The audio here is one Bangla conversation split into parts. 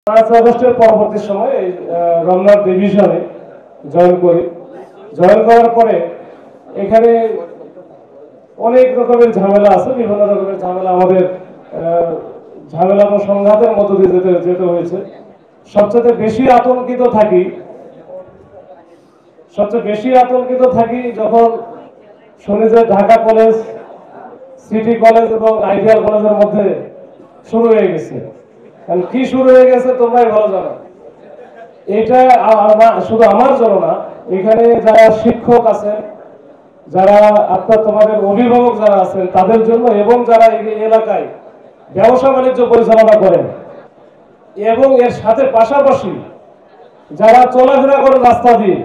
5 আগস্টের পরবর্তী সময় রমনার ডিভিশনে জয়েন করি। জয়েন করার পরে এখানে অনেক রকমের ঝামেলা আছে, বিভিন্ন রকমের ঝামেলা আমাদের ঝামেলা এবং সংঘাতের মধ্য দিয়ে যেতে হয়েছে। সবচেয়ে বেশি আতঙ্কিত থাকি যখন শুনি যে ঢাকা কলেজ, সিটি কলেজ এবং আইডিয়াল কলেজের মধ্যে শুরু হয়ে গেছে। কি শুরু হয়ে গেছে তোমরাই ভালো জানো। এটা শুধু আমার জন্য না, এখানে যারা শিক্ষক আছেন, যারা তোমাদের অভিভাবক যারা আছেন তাদের জন্য, এবং যারা এই এলাকায় ব্যবসা বাণিজ্য পরিচালনা করেন এবং এর সাথে পাশাপাশি যারা চলাফেরা করেন রাস্তা দিয়ে,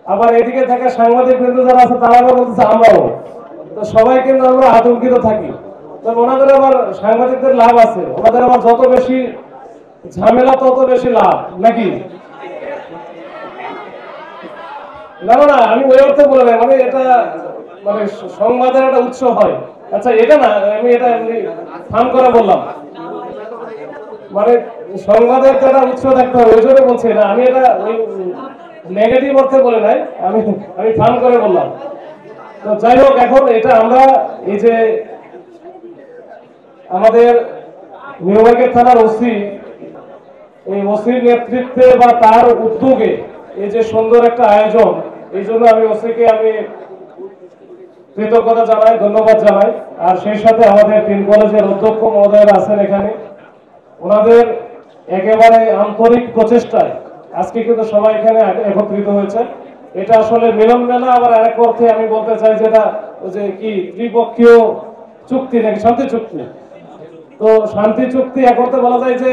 আবার এদিকে থাকা সাংবাদিক বৃন্দ যারা আছে তারা বলতেছে আমরাও, তো সবাই কিন্তু আমরা আতঙ্কিত থাকি। তো ওনাদের আবার সাংবাদিকদের লাভ আছে, ওনাদের আবার যত বেশি ঝামেলা তত বেশি লাভ, নাকি? না না, আমি ওই অর্থে বলে নাই, মানে এটা মানে সংবাদের একটা উৎস হয়। আচ্ছা, এটা না, আমি এটা এমনি ফান করে বললাম, মানে সংবাদের তো একটা উৎস থাকতে হবে, ওই জন্য বলছি না, আমি এটা ওই নেগেটিভ অর্থে বলে নাই, আমি ফান করে বললাম। তো যাই হোক, এখন এটা আমরা এই যে আমাদের নিউ মার্কেট থানার ওসি, এই ওসির নেতৃত্বে বা তার উদ্যোগে এই যে সুন্দর একটা আয়োজন, এই জন্য আমি ওসিকে আমি কৃতজ্ঞতা জানাই, ধন্যবাদ জানাই। আর সেই সাথে আমাদের 3 কলেজের অধ্যক্ষ মহোদয়রা আছেন এখানে, ওনাদের একেবারে আন্তরিক প্রচেষ্টায় আজকে কিন্তু সবাই এখানে একত্রিত হয়েছে। এটা আসলে মিলন মেলা, আবার আরেক অর্থে আমি বলতে চাই যেটা যে কি ত্রিপক্ষীয় চুক্তি নাকি শান্তি চুক্তি। তো শান্তি চুক্তি এক অর্থে বলা যায় যে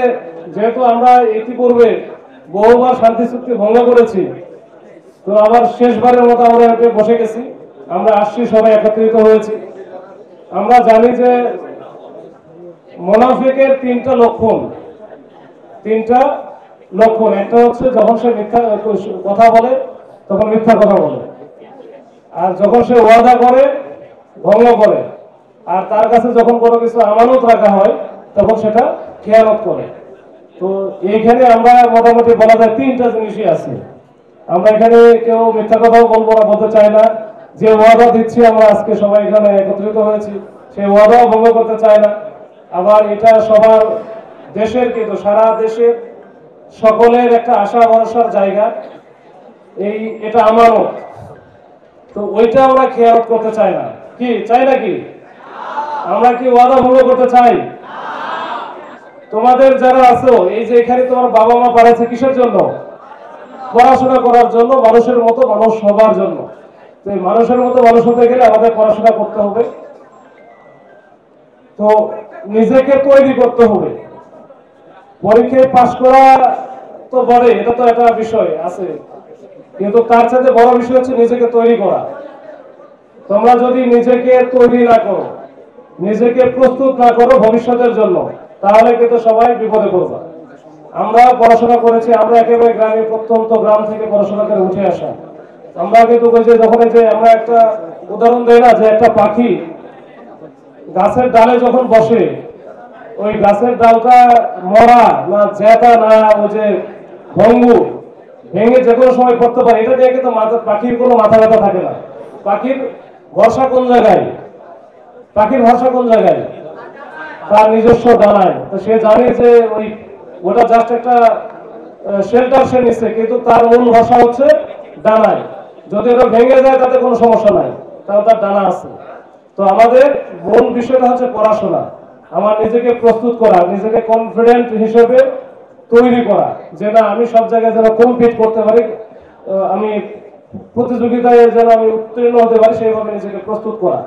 যেহেতু আমরা ইতিপূর্বে বহুবার শান্তি চুক্তি ভঙ্গ করেছি, তো আবার শেষবারের মতো আমরা বসে গেছি, আমরা আসছি, সবাই একত্রিত হয়েছি। আমরা জানি যে মুনাফিকের 3টা লক্ষণ, একটা হচ্ছে যখন সে মিথ্যা কথা বলে তখন মিথ্যা কথা বলে, আর যখন সে ওয়াদা করে ভঙ্গ করে, আর তার কাছে যখন কোনো কিছু আমানত রাখা হয় তখন সেটা খেয়ানত করে। তো এইখানে আমরা মোটামুটি বলা যায় 3টা জিনিসই আছে। আমরা এখানে কেউ মিথ্যা কথাও বলবো না, বলতে চাই না। যে ওয়াদা দিচ্ছি আমরা আজকে সবাই এখানে একত্রিত হয়েছি, সেই ওয়াদাও ভঙ্গ করতে চাই না। আবার এটা সবার দেশের, কিন্তু সারা দেশের সকলের একটা আশা ভরসার জায়গা, এটা আমানত। তো ওইটা আমরা খেয়াল করতে চাই না। কি চাই নাকি? আমরা কি ওয়াদা ভঙ্গ করতে চাই? তোমাদের যারা আছো, এই যে এখানে তোমার বাবা মা পাঠাচ্ছে কিসের জন্য? পড়াশোনা করার জন্য, মানুষের মতো মানুষ হবার জন্য। তো এই মানুষের মতো মানুষ হতে গেলে আমাদের পড়াশোনা করতে হবে, তো নিজেকে তৈরি করতে হবে। পরীক্ষায় পাশ করা তো বড়, এটা তো একটা বিষয় আছে, কিন্তু তার সাথে বড় বিষয় হচ্ছে নিজেকে তৈরি করা। তোমরা যদি নিজেকে তৈরি না করো, নিজেকে প্রস্তুত না করো ভবিষ্যতের জন্য, তাহলে কিন্তু সবাই বিপদে পড়বে। আমরা পড়াশোনা করেছি, আমরা একেবারে গ্রামে, প্রত্যন্ত গ্রাম থেকে পড়াশোনা করে উঠে আসা। আমরা কিন্তু যখন আমরা একটা উদাহরণ দেই না, যে একটা পাখি গাছের ডালে যখন বসে, ওই গাছের ডালটা মরা না জেতা না ওই যে ভঙ্গু ভেঙে যে কোনো সময় পড়তে পারে, এটা নিয়ে কিন্তু পাখির কোনো মাথা ব্যথা থাকে না। পাখির ভরসা কোন জায়গায়? তার নিজস্ব ডানায়। তো সে জানে যে ওটা জাস্ট একটা শেল্টার সে নিচ্ছে, কিন্তু তার মূল ভরসা হচ্ছে ডানায়। যদি ওটা ভেঙে যায় তাতে কোনো সমস্যা নাই, তাহলে তার ডানা আছে। তো আমাদের মূল বিষয়টা হচ্ছে পড়াশোনা, আমার নিজেকে প্রস্তুত করা, নিজেকে কনফিডেন্ট হিসেবে তৈরি করা, যে না আমি সব জায়গায় যেন কম্পিট করতে পারি, আমি প্রতিযোগিতায় যেন আমি উত্তীর্ণ হতে পারি, সেইভাবে নিজেকে প্রস্তুত করা।